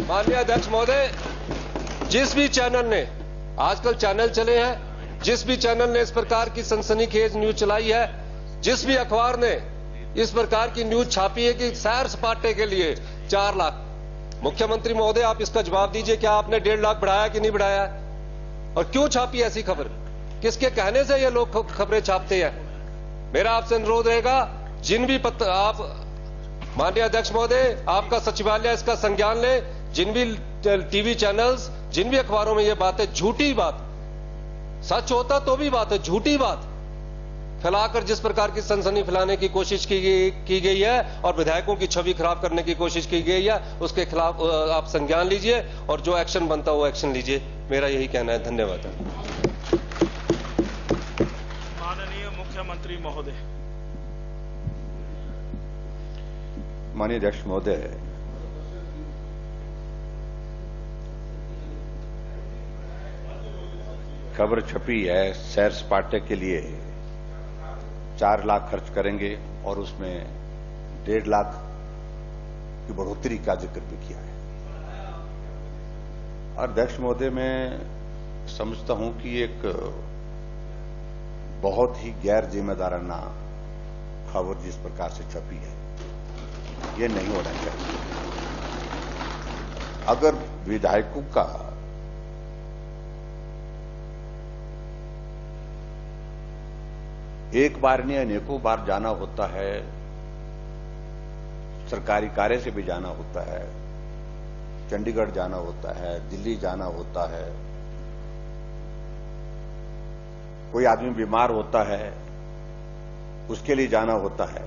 माननीय अध्यक्ष महोदय, जिस भी चैनल ने, आजकल चैनल चले हैं, जिस भी चैनल ने इस प्रकार की सनसनीखेज न्यूज चलाई है, जिस भी अखबार ने इस प्रकार की न्यूज छापी है कि सैर सपाटे के लिए 4 लाख, मुख्यमंत्री महोदय आप इसका जवाब दीजिए, क्या आपने 1.5 लाख बढ़ाया कि नहीं बढ़ाया? और क्यों छापी ऐसी खबर? किसके कहने से ये लोग खबरें छापते हैं? मेरा आपसे अनुरोध रहेगा, जिन भी पत्र आप, माननीय अध्यक्ष महोदय, आपका सचिवालय इसका संज्ञान ले, जिन भी टीवी चैनल्स, जिन भी अखबारों में ये बात है, झूठी बात, सच होता तो भी बात है, झूठी बात फैलाकर जिस प्रकार की सनसनी फैलाने की कोशिश की गई है और विधायकों की छवि खराब करने की कोशिश की गई है, उसके खिलाफ आप संज्ञान लीजिए और जो एक्शन बनता है वो एक्शन लीजिए। मेरा यही कहना है। धन्यवाद। माननीय मुख्यमंत्री महोदय। माननीय अध्यक्ष महोदय, खबर छपी है सैर सपाटे के लिए 4 लाख खर्च करेंगे और उसमें 1.5 लाख की बढ़ोतरी का जिक्र भी किया है। और अध्यक्ष महोदय, मैं समझता हूं कि एक बहुत ही गैर जिम्मेदाराना खबर जिस प्रकार से छपी है, ये नहीं होना चाहिए। अगर विधायकों का एक बार नहीं अनेकों बार जाना होता है, सरकारी कार्य से भी जाना होता है, चंडीगढ़ जाना होता है, दिल्ली जाना होता है, कोई आदमी बीमार होता है उसके लिए जाना होता है।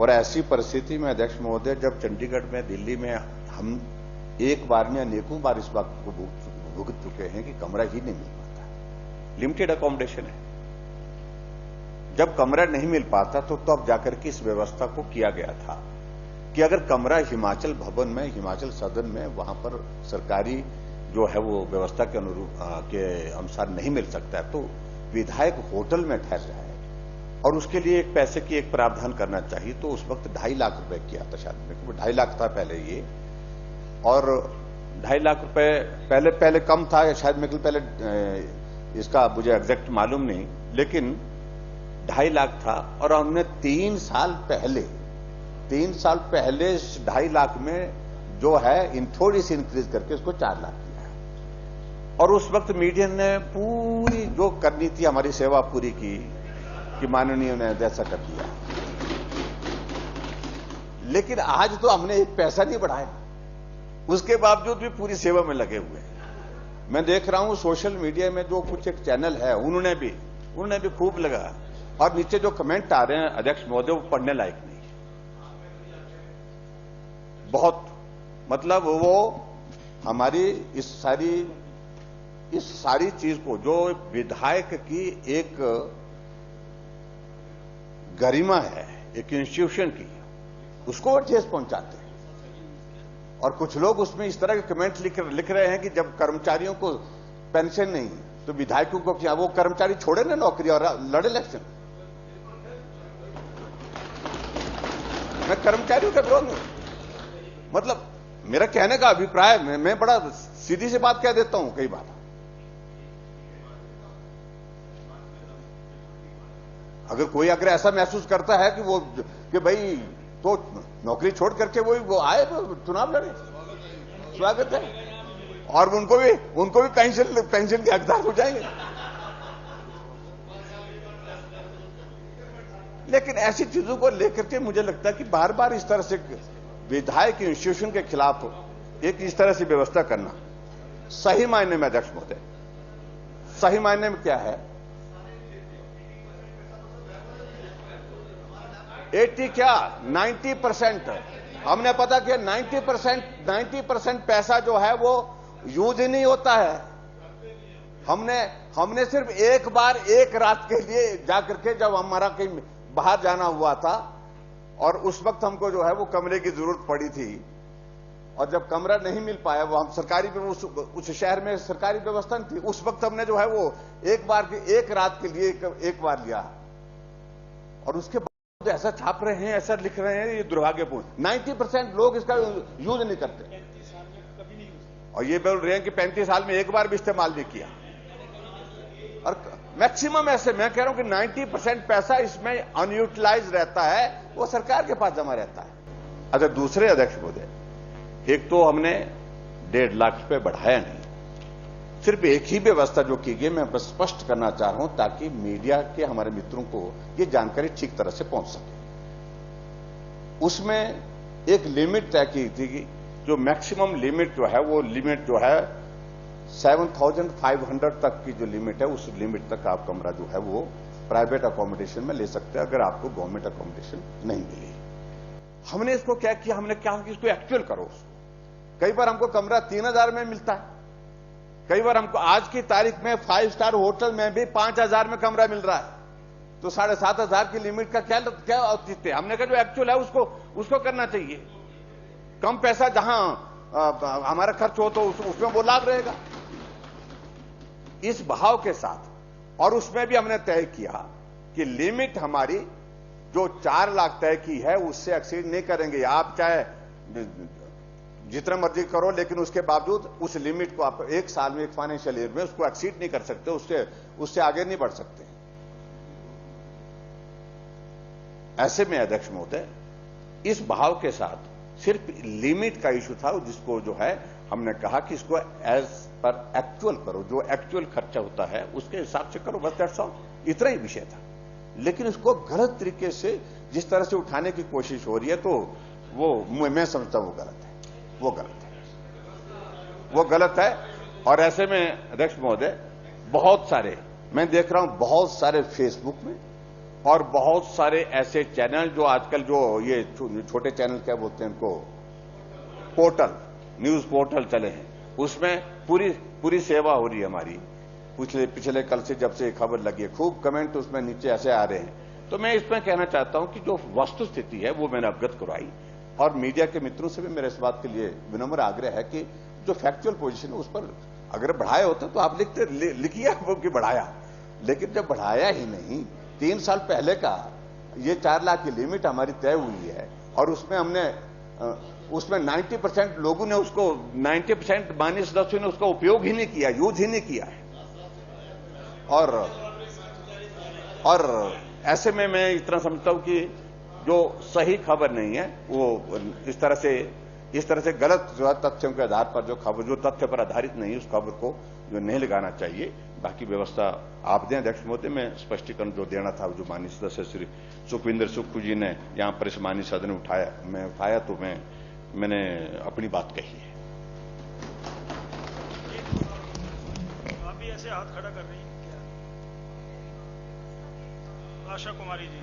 और ऐसी परिस्थिति में अध्यक्ष महोदय, जब चंडीगढ़ में, दिल्ली में हम एक बार नहीं अनेकों बार इस बात को भुगत चुके हैं कि कमरा ही नहीं मिल पाता, लिमिटेड अकोमोडेशन है। जब कमरा नहीं मिल पाता तो तब जाकर के इस व्यवस्था को किया गया था कि अगर कमरा हिमाचल भवन में, हिमाचल सदन में, वहां पर सरकारी जो है वो व्यवस्था के अनुसार नहीं मिल सकता है तो विधायक होटल में ठहर जाए और उसके लिए एक पैसे की एक प्रावधान करना चाहिए। तो उस वक्त 2.5 लाख रुपए किया था, शायद 2.5 लाख था पहले ये, और 2.5 लाख रुपए पहले कम था, शायद मेरे को पहले इसका मुझे एग्जैक्ट मालूम नहीं, लेकिन 2.5 लाख था। और हमने 3 साल पहले 2.5 लाख में जो है इन थोड़ी सी इंक्रीज करके उसको 4 लाख किया है। और उस वक्त मीडिया ने पूरी जो करनी थी हमारी सेवा पूरी की कि माननीय ने ऐसा कर दिया। लेकिन आज तो हमने एक पैसा नहीं बढ़ाया, उसके बावजूद भी पूरी सेवा में लगे हुए हैं। मैं देख रहा हूं सोशल मीडिया में जो कुछ एक चैनल है उन्होंने भी खूब लगा, और नीचे जो कमेंट आ रहे हैं अध्यक्ष महोदय, वो पढ़ने लायक नहीं है। बहुत मतलब वो हमारी इस सारी चीज को, जो विधायक की एक गरिमा है, एक इंस्टीट्यूशन की, उसको ठेस पहुंचाते हैं। और कुछ लोग उसमें इस तरह के कमेंट लिख रहे हैं कि जब कर्मचारियों को पेंशन नहीं तो विधायकों को क्या, वो कर्मचारी छोड़े ना नौकरी और लड़े इलेक्शन। मैं कर्मचारियों का विरोध नहीं, मतलब मेरा कहने का अभिप्राय, मैं बड़ा सीधी सी बात कह देता हूं कई बार। अगर ऐसा महसूस करता है कि भाई तो नौकरी छोड़ करके वो आए चुनाव लड़े, स्वागत है, और उनको भी पेंशन के हकदार हो जाएंगे। लेकिन ऐसी चीजों को लेकर के मुझे लगता है कि बार बार इस तरह से विधायक इंस्टीट्यूशन के खिलाफ एक इस तरह से व्यवस्था करना सही मायने में, अध्यक्ष महोदय, सही मायने में क्या है, 80 क्या 90% हमने पता किया, 90% पैसा जो है वो यूज ही नहीं होता है। हमने सिर्फ एक बार एक रात के लिए जाकर के, जब हमारा कहीं बाहर जाना हुआ था और उस वक्त हमको जो है वो कमरे की जरूरत पड़ी थी, और जब कमरा नहीं मिल पाया, वो हम सरकारी उस शहर में सरकारी व्यवस्था नहीं थी, उस वक्त हमने जो है वो एक रात के लिए एक बार लिया, और उसके तो ऐसा छाप रहे हैं, ऐसा लिख रहे हैं, ये दुर्भाग्यपूर्ण। 90% लोग इसका यूज नहीं करते, 35 साल में कभी नहीं यूज। और ये बोल रहे हैं कि 35 साल में एक बार भी इस्तेमाल नहीं किया। और मैक्सिमम ऐसे, मैं कह रहा हूं कि 90% पैसा इसमें अनयूटिलाइज रहता है, वो सरकार के पास जमा रहता है। अच्छा, दूसरे अध्यक्ष महोदय, एक तो हमने 1.5 लाख रुपए बढ़ाया नहीं, सिर्फ एक ही व्यवस्था जो की गई, मैं बस स्पष्ट करना चाह रहा हूं ताकि मीडिया के हमारे मित्रों को ये जानकारी ठीक तरह से पहुंच सके। उसमें एक लिमिट तय की थी कि जो मैक्सिमम लिमिट जो है, वो लिमिट जो है 7,500 तक की जो लिमिट है, उस लिमिट तक आप कमरा जो है वो प्राइवेट अकोमोडेशन में ले सकते हैं, अगर आपको गवर्नमेंट अकोमोडेशन नहीं मिली। हमने इसको क्या किया, हमने क्या कि इसको एक्चुअल करो। कई बार हमको कमरा 3,000 में मिलता है, कई बार हमको आज की तारीख में 5 स्टार होटल में भी 5,000 में कमरा मिल रहा है, तो 7,500 की लिमिट का क्या औचित्य है? हमने कहा जो एक्चुअल है उसको करना चाहिए। कम पैसा जहां हमारा खर्च हो तो उसमें वो लाभ रहेगा, इस भाव के साथ। और उसमें भी हमने तय किया कि लिमिट हमारी जो 4 लाख तय की है उससे एक्सीड नहीं करेंगे। आप चाहे जितना मर्जी करो, लेकिन उसके बावजूद उस लिमिट को आप एक साल में, एक फाइनेंशियल ईयर में उसको एक्सीड नहीं कर सकते, उससे आगे नहीं बढ़ सकते। ऐसे में अध्यक्ष महोदय, इस भाव के साथ सिर्फ लिमिट का इशू था, जिसको जो है हमने कहा कि इसको एज पर एक्चुअल करो, जो एक्चुअल खर्चा होता है उसके हिसाब से करो, बस दैट्स ऑल, इतना ही विषय था। लेकिन इसको गलत तरीके से जिस तरह से उठाने की कोशिश हो रही है, तो वो मैं समझता हूं वो गलत है, वो गलत है। और ऐसे में अध्यक्ष महोदय, बहुत सारे मैं देख रहा हूं, बहुत सारे फेसबुक में और बहुत सारे ऐसे चैनल जो आजकल जो ये छोटे चैनल क्या बोलते हैं इनको, पोर्टल, न्यूज पोर्टल चले हैं, उसमें पूरी सेवा हो रही है हमारी। पिछले कल से जब से खबर लगी है, खूब कमेंट उसमें नीचे ऐसे आ रहे हैं। तो मैं इसमें कहना चाहता हूं कि जो वस्तु स्थिति है वो मैंने अवगत करवाई, और मीडिया के मित्रों से भी मेरे इस बात के लिए विनम्र आग्रह है कि जो फैक्चुअल पोजीशन है उस पर अगर बढ़ाए होते तो आप लिखिए आपको कि बढ़ाया, लेकिन जब बढ़ाया ही नहीं, 3 साल पहले का ये 4 लाख की लिमिट हमारी तय हुई है, और उसमें 90% लोगों ने उसको, 90% माननीय सदस्यों ने उसका उपयोग ही नहीं किया, यूज ही नहीं किया है। और ऐसे में मैं इतना समझता हूं कि जो सही खबर नहीं है वो इस तरह से गलत जो तथ्यों के आधार पर जो तथ्य पर आधारित नहीं, उस खबर को जो नहीं लगाना चाहिए। बाकी व्यवस्था आप दें अध्यक्ष महोदय, मैं स्पष्टीकरण जो देना था, जो माननीय सदस्य श्री सुखविंदर सुक्खू जी ने यहां पर इस माननीय सदन में उठाया, तो मैंने अपनी बात कही है। आप भी ऐसे हाथ खड़ा कर रही हैं क्या? आशा कुमारी जी,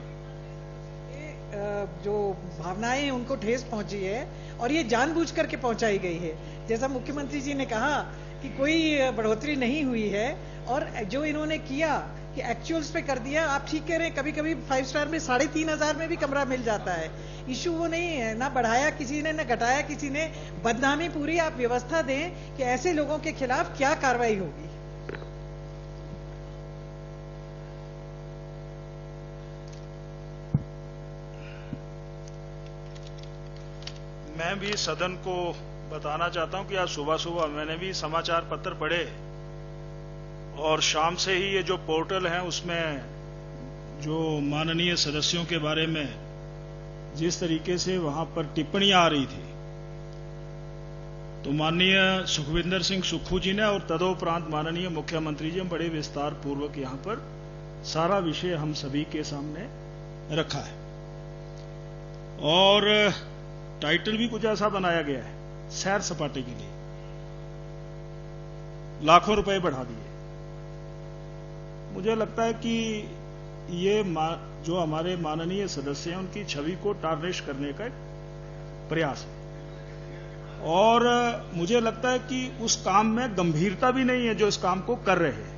जो भावनाएं हैं उनको ठेस पहुंची है, और ये जानबूझ करके पहुंचाई गई है। जैसा मुख्यमंत्री जी ने कहा कि कोई बढ़ोतरी नहीं हुई है, और जो इन्होंने किया कि एक्चुअल्स पे कर दिया। आप ठीक कह रहे हैं, कभी कभी 5 स्टार में 3,500 में भी कमरा मिल जाता है। इशू वो नहीं है, ना बढ़ाया किसी ने, ना घटाया किसी ने, बदनामी पूरी। आप व्यवस्था दें कि ऐसे लोगों के खिलाफ क्या कार्रवाई होगी। मैं भी सदन को बताना चाहता हूं कि आज सुबह सुबह मैंने भी समाचार पत्र पढ़े, और शाम से ही ये जो पोर्टल है उसमें जो माननीय सदस्यों के बारे में जिस तरीके से वहां पर टिप्पणियां आ रही थी, तो माननीय सुखविंदर सिंह सुक्खू जी ने और तदोपरांत माननीय मुख्यमंत्री जी ने बड़े विस्तार पूर्वक यहां पर सारा विषय हम सभी के सामने रखा है। और टाइटल भी कुछ ऐसा बनाया गया है, सैर सपाटे के लिए लाखों रुपए बढ़ा दिए। मुझे लगता है कि ये जो हमारे माननीय सदस्य हैं उनकी छवि को टार्निश करने का एक प्रयास है, और मुझे लगता है कि उस काम में गंभीरता भी नहीं है जो इस काम को कर रहे हैं।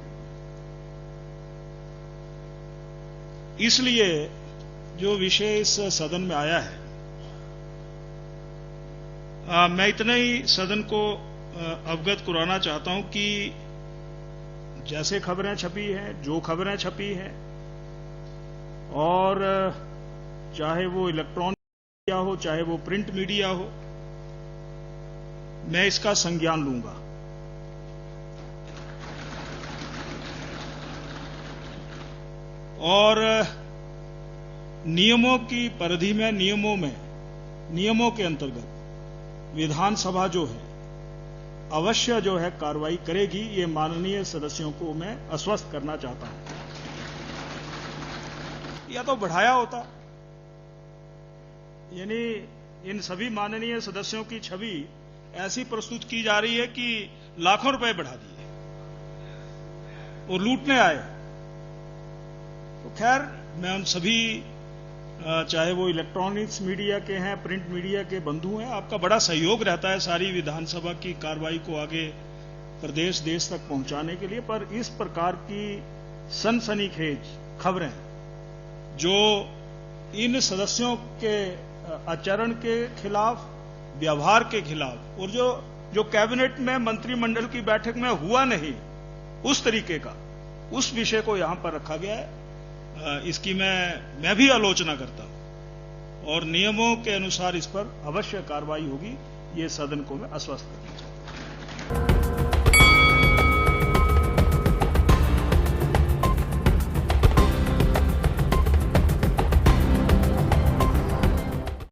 इसलिए जो विषय इस सदन में आया है, मैं इतना ही सदन को अवगत कराना चाहता हूं कि जैसे खबरें छपी हैं, जो खबरें छपी हैं, और चाहे वो इलेक्ट्रॉनिक मीडिया हो, चाहे वो प्रिंट मीडिया हो, मैं इसका संज्ञान लूंगा। और नियमों की परिधि में, नियमों के अंतर्गत विधानसभा जो है अवश्य जो है कार्रवाई करेगी, ये माननीय सदस्यों को मैं आश्वस्त करना चाहता हूं। या तो बढ़ाया होता, यानी इन सभी माननीय सदस्यों की छवि ऐसी प्रस्तुत की जा रही है कि लाखों रुपए बढ़ा दिए और लूटने आए। तो खैर, मैं उन सभी, चाहे वो इलेक्ट्रॉनिक्स मीडिया के हैं, प्रिंट मीडिया के बंधु हैं, आपका बड़ा सहयोग रहता है सारी विधानसभा की कार्रवाई को आगे प्रदेश देश तक पहुंचाने के लिए। पर इस प्रकार की सनसनीखेज खबरें जो इन सदस्यों के आचरण के खिलाफ, व्यवहार के खिलाफ, और जो कैबिनेट में मंत्रिमंडल की बैठक में हुआ नहीं उस तरीके का, उस विषय को यहां पर रखा गया है, इसकी मैं भी आलोचना करता हूं और नियमों के अनुसार इस पर अवश्य कार्रवाई होगी, ये सदन को मैं आश्वस्त करना चाहता हूं।